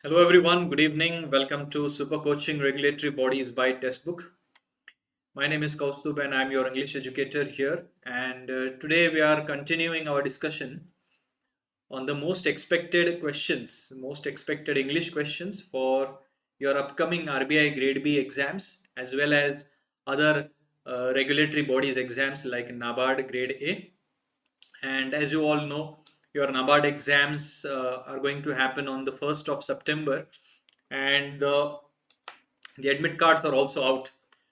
Hello everyone, good evening. Welcome to Super Coaching Regulatory Bodies by Testbook. My name is Kaustubh and I'm your English educator here. And today we are continuing our discussion on the most expected questions, most expected English questions for your upcoming RBI Grade B exams as well as other regulatory bodies exams like NABARD Grade A. And as you all know, your NABARD exams are going to happen on the 1st of September, and the admit cards are also out.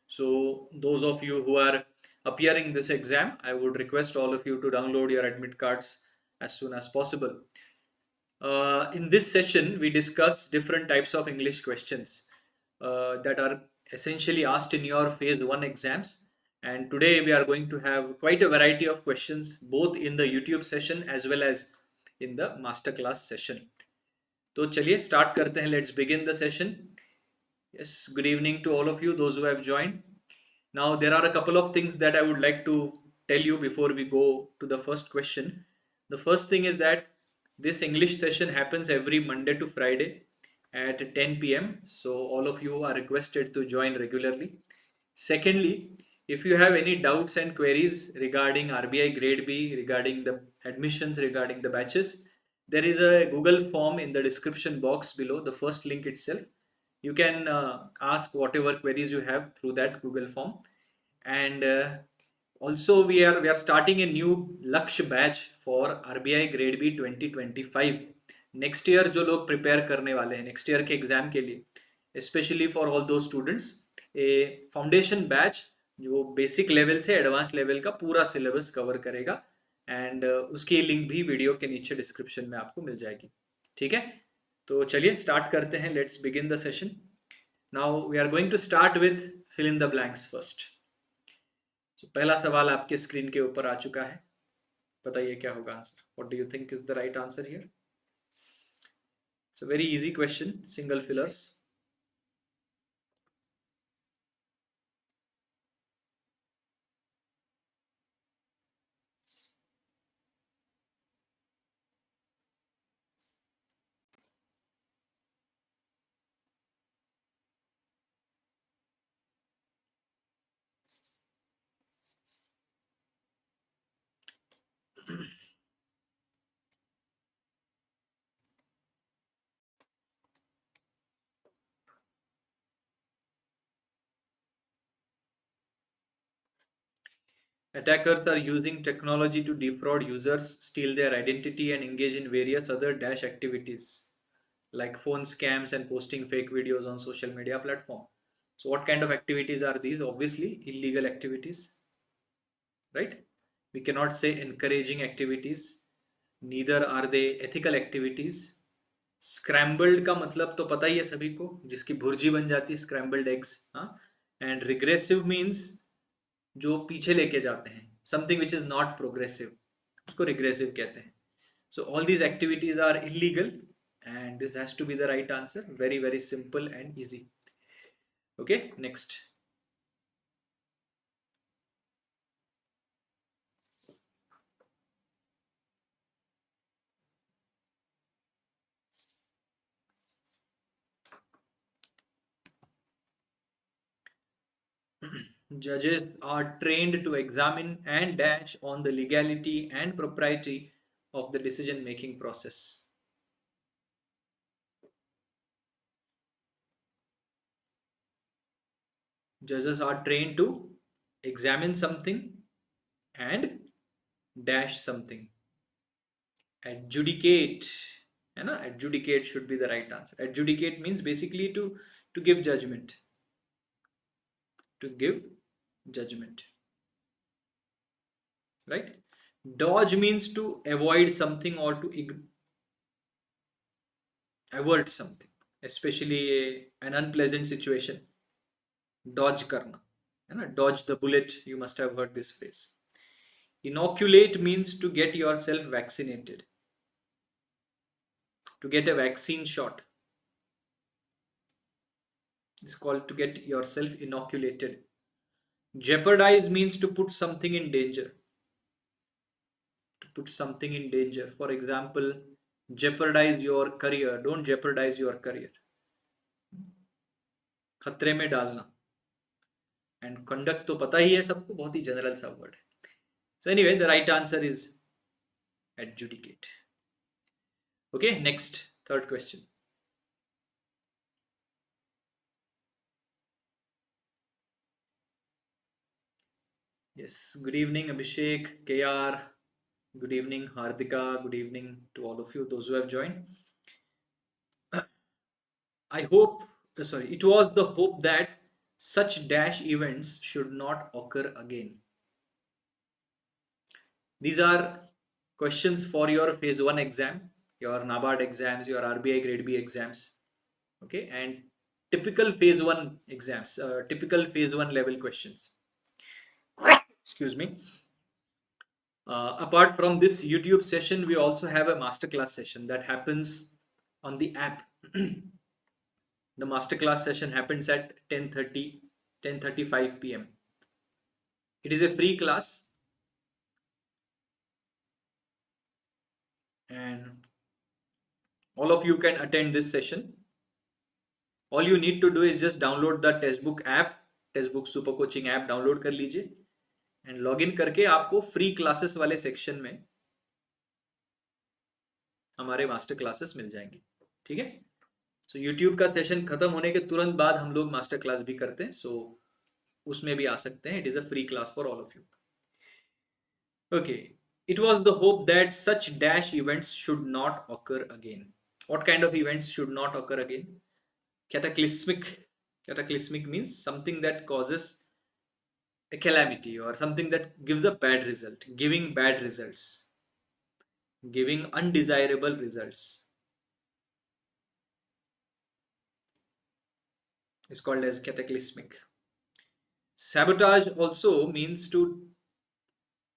So those of you who are appearing this exam, I would request all of you to download your admit cards as soon as possible. In this session, we discuss different types of English questions that are essentially asked in your phase 1 exams. And today we are going to have quite a variety of questions both in the YouTube session as well as in the masterclass session. तो चलिए start करते हैं. Let's begin the session. Yes, good evening to all of you, those who have joined. Now, there are a couple of things that I would like to tell you before we go to the first question. The first thing is that this English session happens every Monday to Friday at 10 p.m. So, all of you are requested to join regularly. Secondly, if you have any doubts and queries regarding RBI Grade B, regarding the admissions, regarding the batches, there is a Google form in the description box below, the first link itself. You can ask whatever queries you have through that Google form. And also we are starting a new Laksh batch for RBI Grade B 2025. Next year जो लोग prepare करने वाले हैं next year के exam के लिए, specially for all दो students, ए foundation batch जो बेसिक लेवल से एडवांस लेवल का पूरा सिलेबस कवर करेगा. एंड उसकी लिंक भी वीडियो के नीचे डिस्क्रिप्शन में आपको मिल जाएगी. ठीक है, तो चलिए स्टार्ट करते हैं. Let's begin the session. Now we are going to start with fill in the blanks first. तो पहला सवाल आपके स्क्रीन के ऊपर आ चुका है. बताइए क्या होगा answer. What do you think is the right answer here? It's a very easy question. Single fillers. Attackers are using technology to defraud users, steal their identity, and engage in various other dash activities like phone scams and posting fake videos on social media platform. So, what kind of activities are these? Obviously, illegal activities, right? We cannot say encouraging activities. Neither are they ethical activities. Scrambled का मतलब तो पता ही है सभी को, जिसकी भुर्जी बन जाती है, स्क्रैम्बल्ड एग्स. हाँ. एंड रिग्रेसिव मीन्स जो पीछे लेके जाते हैं, something which is not progressive, उसको रिग्रेसिव कहते हैं. So all these activities are illegal and this has to be the right answer. Very very simple and easy. Okay, next. Judges are trained to examine and dash on the legality and propriety of the decision making process. Judges are trained to examine something and dash something. Adjudicate. Adjudicate should be the right answer. Adjudicate means basically to give judgment. To give judgment. Right? Dodge means to avoid something or to avert something, especially an unpleasant situation. Dodge karna. Dodge the bullet. You must have heard this phrase. Inoculate means to get yourself vaccinated. To get a vaccine shot is called to get yourself inoculated. Jeopardize means to put something in danger. To put something in danger. For example, jeopardize your career, don't jeopardize your career, खतरे में डालना, and conduct तो पता ही है सबको, बहुत ही general सा word है. So anyway the right answer is adjudicate. Okay, next, third question. Yes, good evening Abhishek, KR, good evening Hardika, good evening to all of you, those who have joined. I hope, sorry, it was the hope that such dash events should not occur again. These are questions for your phase 1 exam, your NABARD exams, your RBI Grade B exams. Okay, and typical phase 1 exams, typical phase 1 level questions. Excuse me. Apart from this YouTube session, we also have a masterclass session that happens on the app. The masterclass session happens at 10:35 p.m. It is a free class, and all of you can attend this session. All you need to do is just download the Testbook app, Testbook Super Coaching app download कर लीजिए, and log in करके आपको free classes वाले section में हमारे master classes मिल जाएंगे. ठीक है, सो यूट्यूब का सेशन खत्म होने के तुरंत बाद हम लोग मास्टर क्लास भी करते हैं, सो उसमें भी आ सकते हैं. It is a free class for all of you. Okay, it was the hope that such dash events should not occur again. What kind of events should not occur again? Cataclysmic means something that causes a calamity or something that gives a bad result, giving bad results, giving undesirable results is called as cataclysmic. Sabotage also means to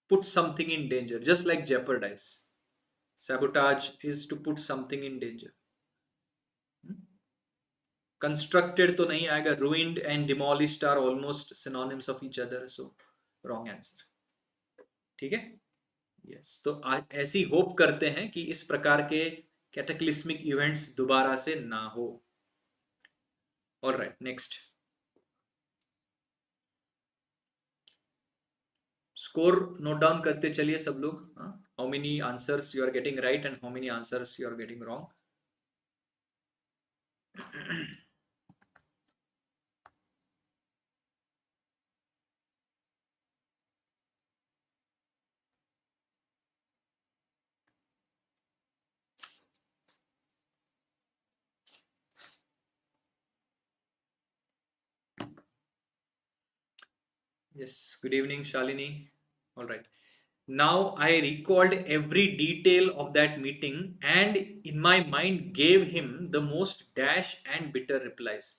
put something in danger, just like jeopardize. Sabotage is to put something in danger. Constructed तो नहीं आएगा. Ruined and demolished are almost synonyms of each other, so wrong answer. ठीक है, yes. तो ऐसी hope करते हैं कि इस प्रकार के कैटेक्लिस्मिक इवेंट्स दोबारा से ना हो. Alright, next. Score note down करते चलिए सब लोग. How many answers you are getting right and how many answers you are getting wrong. Yes, good evening, Shalini. All right. Now I recalled every detail of that meeting and in my mind gave him the most dash and bitter replies.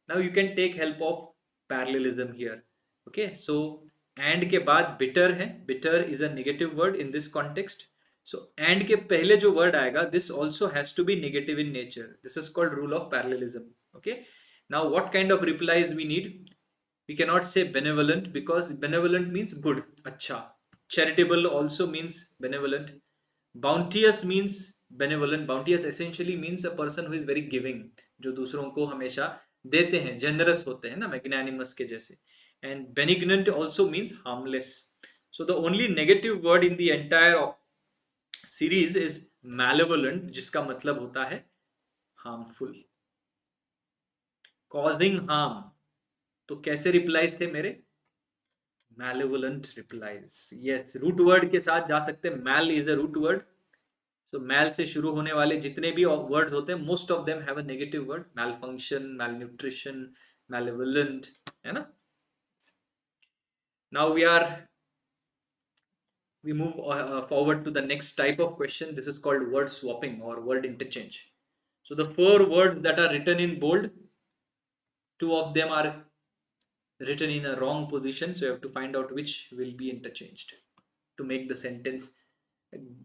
Now you can take help of parallelism here. Okay, so and के बाद bitter है. Bitter is a negative word in this context. So and के पहले जो word आएगा, this also has to be negative in nature. This is called rule of parallelism. Okay. Now what kind of replies we need? We cannot say benevolent because benevolent means good, अच्छा. Charitable also means benevolent. Bounteous means benevolent. Bounteous essentially means a person who is very giving, जो दूसरों को हमेशा देते हैं, generous होते हैं ना, magnanimous के जैसे. And benignant also means harmless. So the only negative word in the entire series is malevolent, जिसका मतलब होता है harmful, causing harm. तो कैसे रिप्लाईज थे मेरे? Malevolent replies. Yes, root word के साथ जा सकते हैं. Mal is a root word, so mal से शुरू होने वाले जितने भी वर्ड्स होते हैं, most of them have a negative word. Malfunction, malnutrition, malevolent, है ना. Now we move forward to the next type of question. This is called word swapping or word interchange. So the 4 words that are written in bold, 2 of them are written in a wrong position, so you have to find out which will be interchanged to make the sentence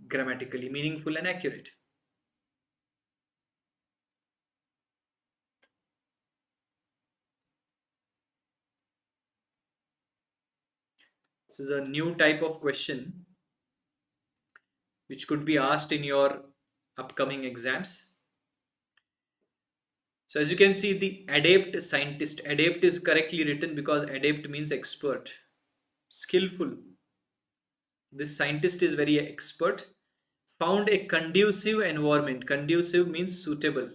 grammatically meaningful and accurate. This is a new type of question which could be asked in your upcoming exams. So as you can see, the adept scientist, adept is correctly written because adept means expert, skillful. This scientist is very expert. Found a conducive environment. Conducive means suitable.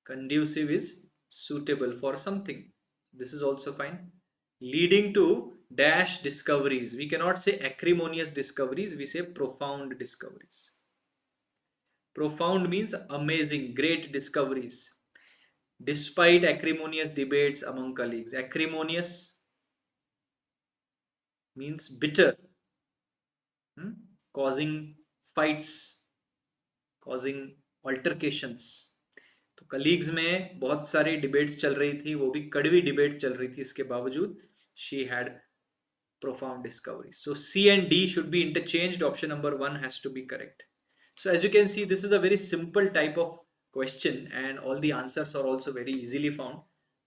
Conducive is suitable for something. This is also fine. Leading to dash discoveries. We cannot say acrimonious discoveries, we say profound discoveries. Profound means amazing, great discoveries. Despite acrimonious debates among colleagues. Acrimonious means bitter, causing fights, causing altercations. तो colleagues में बहुत सारी debates चल रही थी, वो भी कड़वी डिबेट चल रही थी, इसके बावजूद she had profound discoveries. So C and D should be interchanged. Option number 1 has to be correct. So as you can see, this is a very simple type of question and all the answers are also very easily found.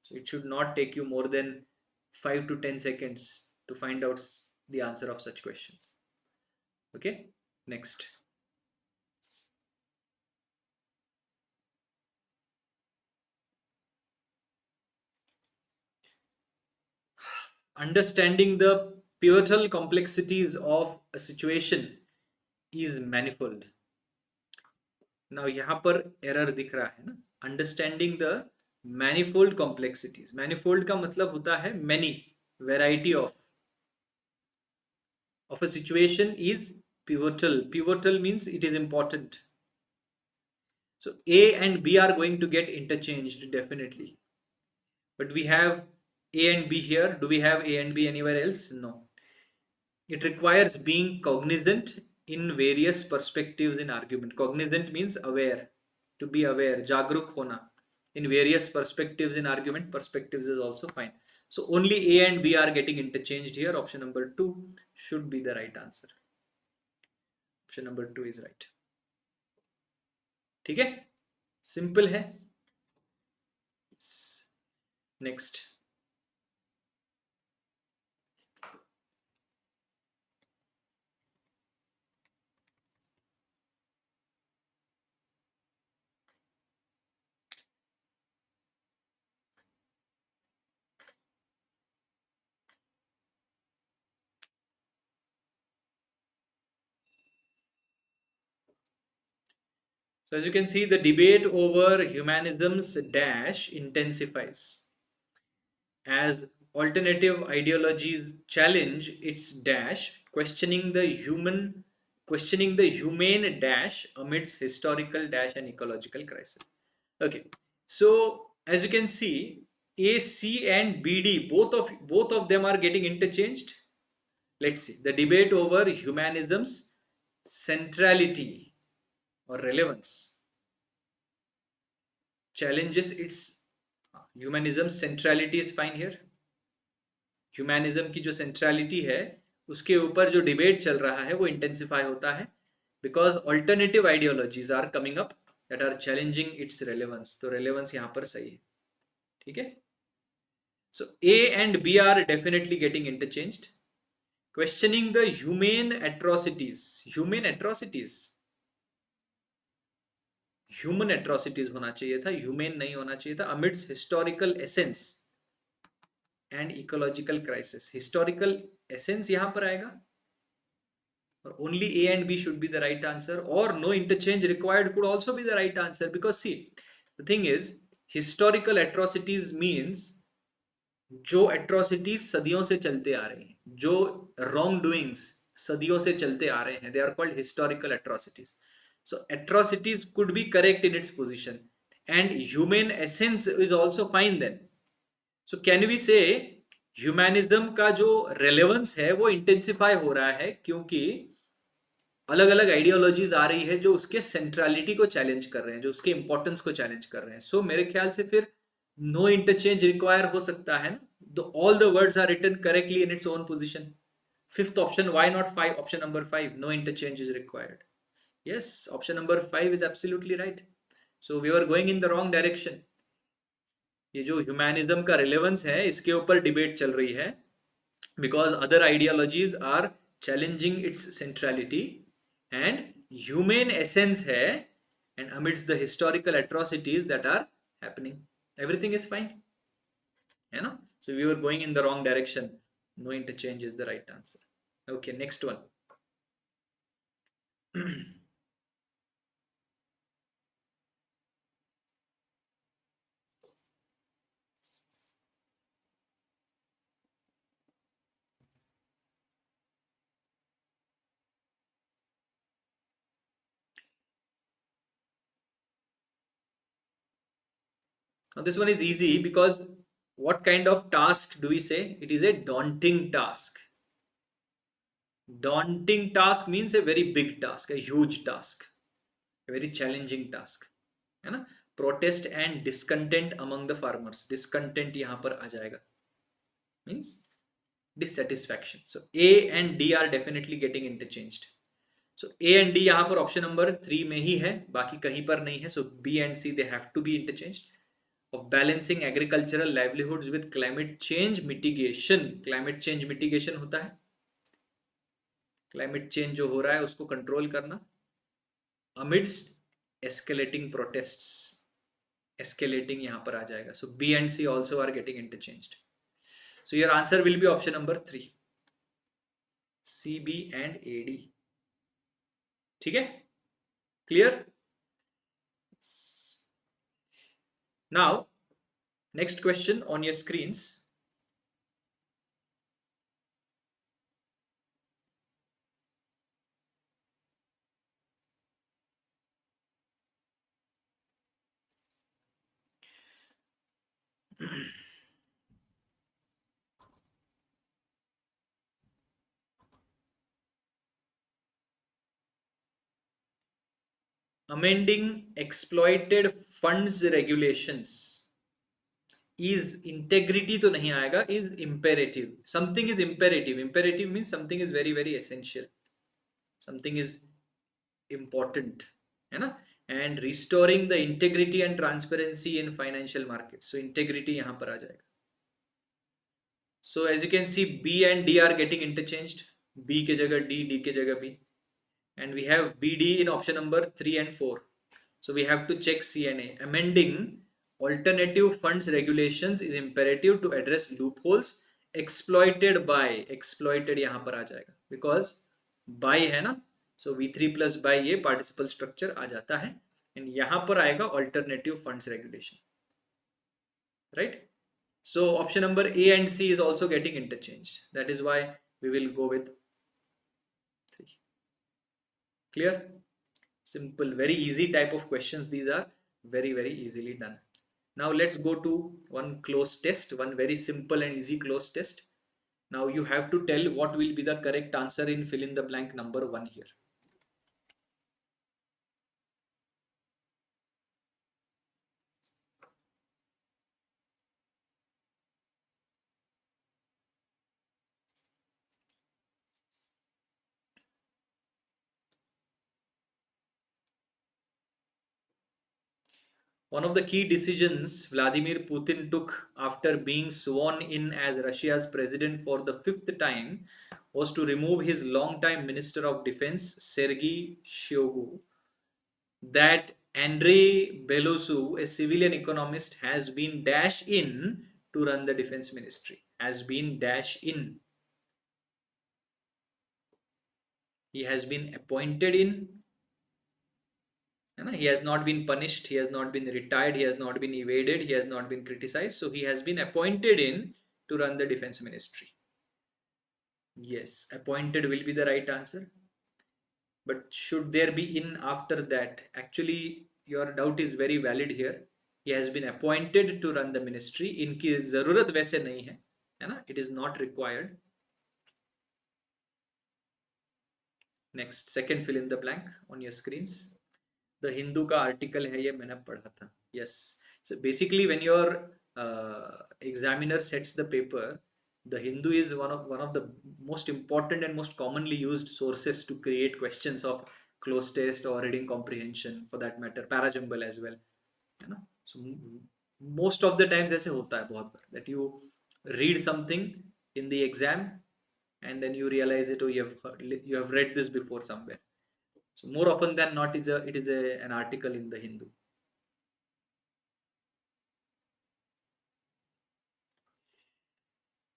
So it should not take you more than 5 to 10 seconds to find out the answer of such questions. Okay, next. Understanding the pivotal complexities of a situation is manifold. Now यहाँ पर error दिख रहा है ना, understanding the manifold complexities. Manifold का मतलब होता है many, variety of a situation is pivotal. Pivotal means it is important. So A and B are going to get interchanged definitely. But we have A and B here. Do we have A and B anywhere else? No. It requires being cognizant in various perspectives in argument. Cognizant means aware, to be aware, jagruk hona. In various perspectives in argument, perspectives is also fine. So only A and B are getting interchanged here. Option number 2 should be the right answer. Option number 2 is right. ठीक है, simple है. Next. So as you can see, the debate over humanism's dash intensifies as alternative ideologies challenge its dash, questioning the humane dash amidst historical dash and ecological crisis. Okay, so as you can see, A, C and BD, both of them are getting interchanged. Let's see, the debate over humanism's centrality or relevance challenges its humanism centrality is fine here. Humanism की जो centrality है उसके ऊपर जो debate चल रहा है वो इंटेंसिफाई होता है because alternative ideologies are coming up that are challenging its relevance. तो रेलेवेंस यहां पर सही है. ठीक है, so A and B are definitely getting interchanged. Questioning the human atrocities. Human atrocities, human atrocities होना चाहिए था, ह्यूमन नहीं होना चाहिए था. Amidst historical essence and ecological crisis. Historical essence यहां पर आएगा और only A and B should be the right answer, or no interchange required could also be the right answer. Because see, the thing is, historical atrocities means जो atrocities सदियों से चलते आ रहे हैं, जो wrong doings सदियों से चलते आ रहे हैं, they are called historical atrocities. So atrocities could be correct in its position and human essence is also fine then. So can we say humanism का जो रेलेवेंस है वो इंटेंसिफाई हो रहा है क्योंकि अलग अलग आइडियोलॉजीज आ रही है जो उसके सेंट्रलिटी को चैलेंज कर रहे हैं, जो उसके इंपॉर्टेंस को चैलेंज कर रहे हैं. सो मेरे ख्याल से फिर नो इंटरचेंज रिक्वायर हो सकता है ना. All the words are written correctly in its own position. Fifth option, why not 5? Option number 5, no interchange is required. Yes, option number 5 is absolutely right. So we are going in the wrong direction. ये जो humanism का relevance है इसके ऊपर debate चल रही है because other ideologies are challenging its centrality and humane essence है, and amidst the historical atrocities that are happening, everything is fine, है ना? So we were going in the wrong direction. No interchange is the right answer. Okay, next one. Now this one is easy because what kind of task do we say? It is a daunting task. Daunting task means a very big task, a huge task, a very challenging task, है ना? Protest and discontent among the farmers. Discontent यहाँ पर आ जाएगा, means dissatisfaction. So A and D are definitely getting interchanged. So A and D यहाँ पर option number 3 में ही है, बाकी कहीं पर नहीं है. So B and C they have to be interchanged. Of balancing agricultural livelihoods with climate change mitigation. Climate change mitigation होता है क्लाइमेट चेंज जो हो रहा है उसको कंट्रोल करना, amidst escalating protests. Escalating यहाँ पर आ जाएगा. So B and C also are getting interchanged. So your answer will be option number 3. C, B and A, D. ठीक है? Clear? Now, next question on your screens. Amending exploited funds regulations is integrity तो नहीं आएगा, is imperative. Something is imperative. Imperative means something is very very essential, something is important, है ना? And restoring the integrity and transparency in financial markets. So integrity यहाँ पर आ जाएगा. So as you can see, B and D are getting interchanged. B के जगह D, D के जगह B. And we have BD in option number 3 and 4. So we have to check C and A. Amending alternative funds regulations is imperative to address loopholes exploited by. Exploited यहाँ पर आ जाएगा because by है ना. So V3 plus by ये participle structure आ जाता है and यहाँ पर आएगा alternative funds regulation. Right? So option number A and C is also getting interchanged. That is why we will go with 3. Clear? Simple, very easy type of questions. These are very very easily done. Now let's go to one cloze test, one very simple and easy cloze test. Now you have to tell what will be the correct answer in fill in the blank number 1 here. One of the key decisions Vladimir Putin took after being sworn in as Russia's president for the 5th time was to remove his longtime Minister of Defense, Sergei Shoigu. That Andrei Belousov, a civilian economist, has been dashed in to run the defense ministry. Has been dashed in. He has been appointed in. He has not been punished, he has not been retired, he has not been evaded, he has not been criticized. So he has been appointed in to run the defense ministry. Yes, appointed will be the right answer. But should there be in after that? Actually, your doubt is very valid here. He has been appointed to run the ministry. इनकी जरूरत वैसे नहीं है ना? It is not required. Next, second fill in the blank on your screens. The Hindu का article है ये, मैंने पढ़ा था. Yes. So basically, when your examiner sets the paper, the Hindu is one of the most important and most commonly used sources to create questions of cloze test or reading comprehension, for that matter, parajumble as well. है ना? So most of the times ऐसे होता है बहुत बार that you read something in the exam and then you realize it, oh, you have read this before somewhere. So more often than not, it is an article in the Hindu.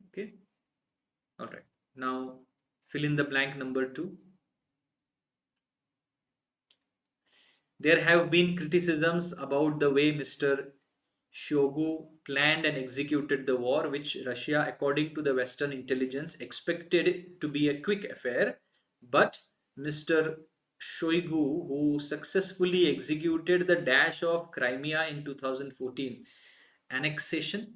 Okay. All right. Now fill in the blank number 2. There have been criticisms about the way Mr. Shoigu planned and executed the war, which Russia, according to the Western intelligence, expected to be a quick affair. But Mr. Shoigu, who successfully executed the dash of Crimea in 2014, annexation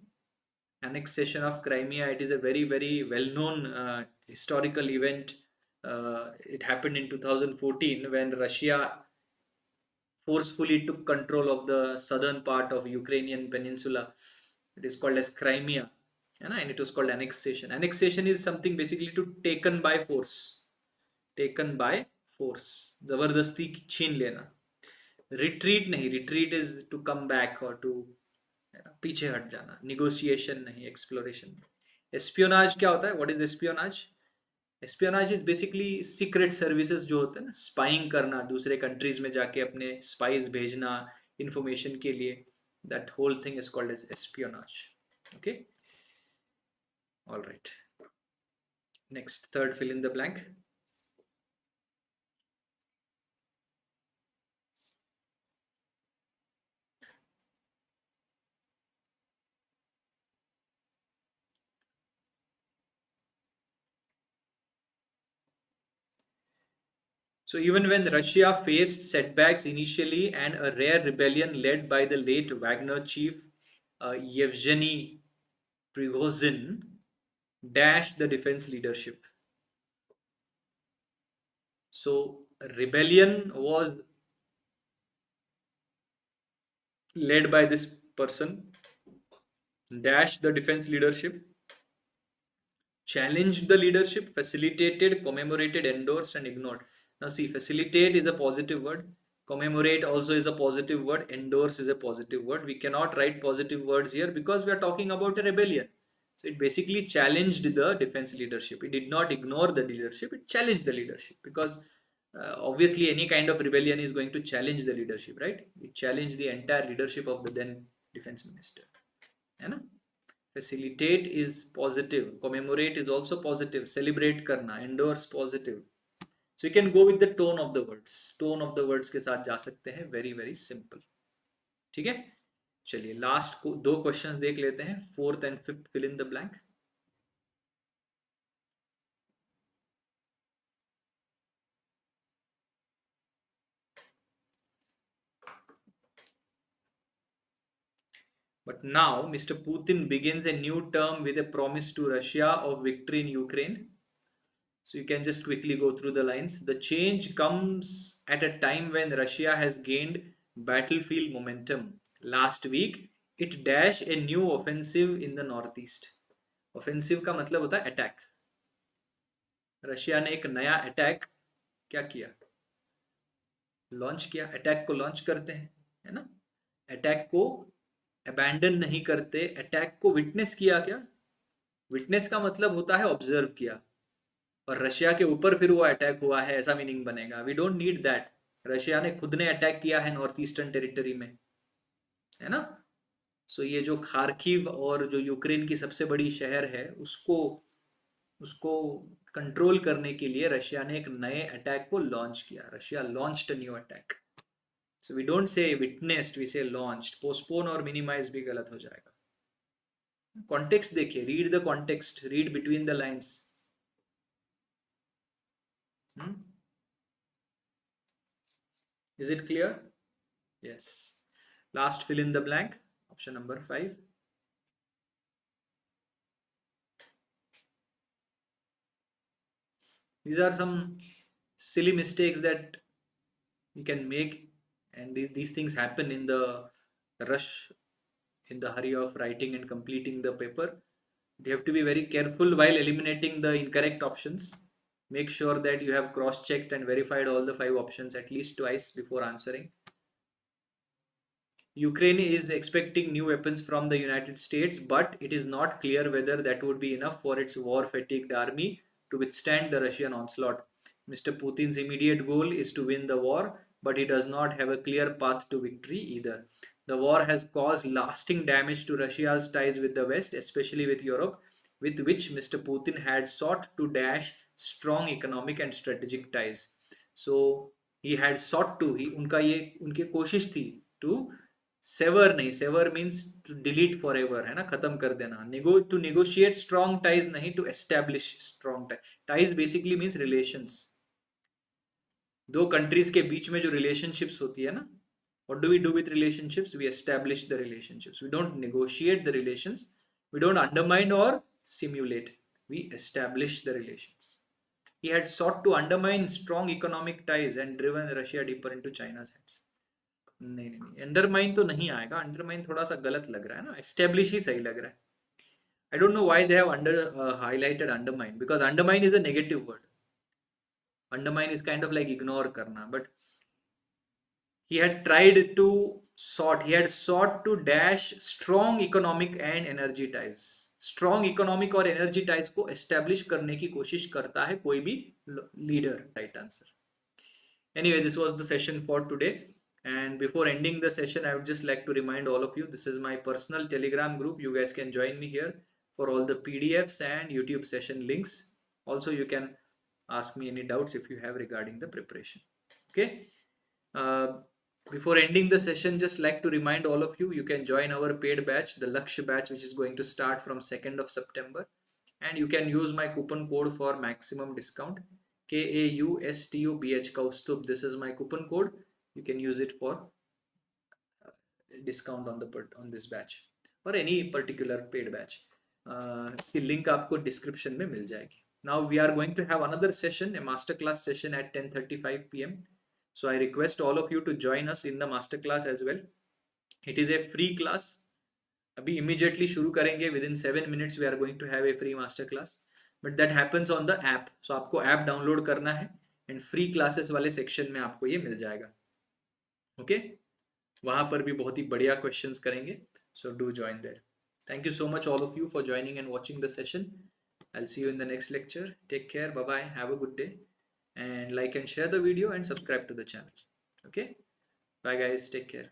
annexation of Crimea, it is a very, very well-known historical event. It happened in 2014 when Russia forcefully took control of the southern part of Ukrainian peninsula. It is called as Crimea, and it was called annexation. Annexation is something basically to taken by force. Taken by force. जबरदस्ती छीन लेना. Retreat नहीं. Retreat is to come back or to पीछे हट जाना. Negotiation नहीं. Exploration. Espionage क्या होता है? What is espionage? Espionage is basically secret services जो होते हैं ना, स्पाइंग करना, दूसरे कंट्रीज में जाके अपने स्पाइस भेजना इंफॉर्मेशन के लिए, that whole thing is called as espionage. Okay, all right. Next, third, fill in the blank. So even when Russia faced setbacks initially and a rare rebellion led by the late Wagner chief Yevgeny Prigozhin dashed the defense leadership. So rebellion was led by this person, dashed the defense leadership, challenged the leadership, facilitated, commemorated, endorsed, and ignored. Now see, facilitate is a positive word, commemorate also is a positive word, endorse is a positive word. We cannot write positive words here because we are talking about a rebellion. So it basically challenged the defense leadership. It did not ignore the leadership, it challenged the leadership, because obviously any kind of rebellion is going to challenge the leadership, right? It challenged the entire leadership of the then defense minister. है. Facilitate is positive, commemorate is also positive, celebrate करना, endorse positive. So you can go with the tone of the words. Tone of the words के साथ जा सकते हैं. Very, very simple. ठीक है. चलिए लास्ट दो क्वेश्चंस देख लेते हैं. Fourth and fifth, fill in the blank. But now Mr. Putin begins a new term with a promise to Russia of victory in Ukraine. So you can just quickly go through the lines. The change comes at a time when Russia has gained battlefield momentum. Last week, it dashed a new offensive in the northeast. Offensive का मतलब होता है attack. Russia ने एक नया attack क्या किया? Launch किया. अटैक को लॉन्च करते हैं, है ना? अटैक को अबैंडन नहीं करते, अटैक को विटनेस किया. क्या विटनेस का मतलब होता है ऑब्जर्व किया, और रशिया के ऊपर फिर वो अटैक हुआ है, ऐसा मीनिंग बनेगा. We don't need that. Russia ने खुद ने अटैक किया है नॉर्थ ईस्टर्न टेरिटरी में, है ना? सो ये जो खार्किव और जो यूक्रेन की सबसे बड़ी शहर है, उसको उसको कंट्रोल करने के लिए रशिया ने एक नए अटैक को लॉन्च किया. Russia launched a new attack. So we don't say witnessed, we say launched. Postpone और मिनिमाइज भी गलत हो जाएगा. कॉन्टेक्स्ट देखिए, read the context, read between the lines. Is it clear? Yes. Last, fill in the blank. Option number 5. These are some silly mistakes that you can make, and these things happen in the rush, in the hurry of writing and completing the paper. You have to be very careful while eliminating the incorrect options. Make sure that you have cross-checked and verified all the 5 options at least twice before answering. Ukraine is expecting new weapons from the United States, but it is not clear whether that would be enough for its war-fatigued army to withstand the Russian onslaught. Mr. Putin's immediate goal is to win the war, but he does not have a clear path to victory either. The war has caused lasting damage to Russia's ties with the West, especially with Europe, with which Mr. Putin had sought to dash strong economic and strategic ties. So he had sought to, he उनका ये उनकी कोशिश थी to sever नहीं, sever means to delete for ever, है ना, खत्म कर देना, टू नेगोशिएट स्ट्रॉन्ग टाइज नहीं, to establish strong ties. Ties basically means relations. दो कंट्रीज के बीच में जो रिलेशनशिप्स होती है ना, what do we do with relationships? We establish the relationships. We don't negotiate the relations. We don't undermine or simulate. We establish the relations. He had sought to undermine strong economic ties and driven Russia deeper into China's hands. नहीं नहीं नहीं, undermine तो नहीं आएगा, undermine थोड़ा सा गलत लग रहा है ना, एस्टेब्लिश ही सही लग रहा है. I don't know why they have highlighted undermine, because undermine is a negative word. Undermine is kind of like ignore करना, but he had tried to he had sought to dash strong economic and energy ties. Strong economic और energy ties को establish करने की कोशिश करता है कोई भी leader. Right answer. Anyway, this was the session for today. And before ending the session, I would just like to remind all of you, this is my personal Telegram group. You guys can join me here for all the PDFs and YouTube session links. Also, you can ask me any doubts if you have regarding the preparation. Okay. Before ending the session, just like to remind all of you, you can join our paid batch, the Lakshya batch, which is going to start from 2nd of September. And you can use my coupon code for maximum discount, KAUSTUBH, Kaustubh. This is my coupon code. You can use it for discount on this batch or any particular paid batch. इसकी link आपको description में मिल जाएगी. Now we are going to have another session, a masterclass session at 10:35 p.m. So I request all of you to join us in the masterclass as well. It is a free class. अभी immediately शुरू करेंगे. Within 7 minutes we are going to have a free masterclass. But that happens on the app. So आपको app download करना है and free classes वाले section में आपको ये मिल जाएगा. Okay? वहाँ पर भी बहुत ही बढ़िया questions करेंगे. So do join there. Thank you so much all of you for joining and watching the session. I'll see you in the next lecture. Take care. Bye bye. Have a good day. And like and share the video and subscribe to the channel. Okay. Bye guys. Take care.